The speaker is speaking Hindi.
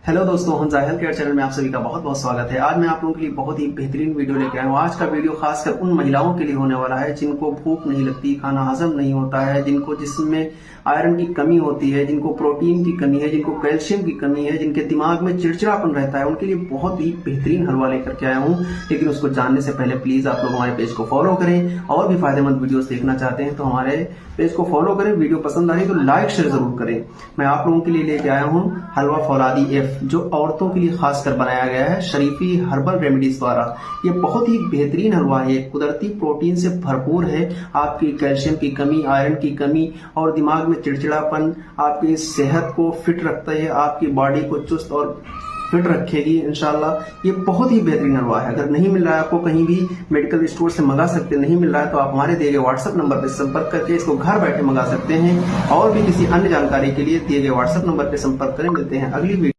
हेलो दोस्तों, हम हेल्थ केयर चैनल में आप सभी का बहुत बहुत स्वागत है। आज मैं आप लोगों के लिए बहुत ही बेहतरीन वीडियो लेके आया हूँ। आज का वीडियो खासकर उन महिलाओं के लिए होने वाला है जिनको भूख नहीं लगती, खाना हजम नहीं होता है, जिनको जिसमें आयरन की कमी होती है, जिनको प्रोटीन की कमी है, जिनको कैल्शियम की कमी है, जिनके दिमाग में चिड़चिड़ापन रहता है, उनके लिए बहुत ही बेहतरीन हलवा लेकर के आया हूँ। लेकिन उसको जानने से पहले प्लीज आप लोग हमारे पेज को फॉलो करें और भी फायदेमंद वीडियोस देखना चाहते हैं तो हमारे पेज को फॉलो करें। वीडियो पसंद आई तो लाइक शेयर जरूर करें। मैं आप लोगों के लिए लेके आया हूँ हलवा फौलादी एफ, जो औरतों के लिए खासकर बनाया गया है शरीफी हर्बल रेमेडीज द्वारा। ये बहुत ही बेहतरीन हलवा है, कुदरती प्रोटीन से भरपूर है। आपकी कैल्शियम की कमी, आयरन की कमी और दिमाग में चिड़चिड़ापन आपकी सेहत को फिट रखता है, आपकी बॉडी को चुस्त और फिट रखेगी इंशाल्लाह। ये बहुत ही बेहतरीन हलवा है। अगर नहीं मिल रहा है आपको कहीं भी मेडिकल स्टोर से मंगा सकते, नहीं मिल रहा है तो आप हमारे दिए गए व्हाट्सएप नंबर पर संपर्क करके इसको घर बैठे मंगा सकते हैं। और भी किसी अन्य जानकारी के लिए दिए गए व्हाट्सएप नंबर पर संपर्क करें। मिलते हैं अगली वीडियो।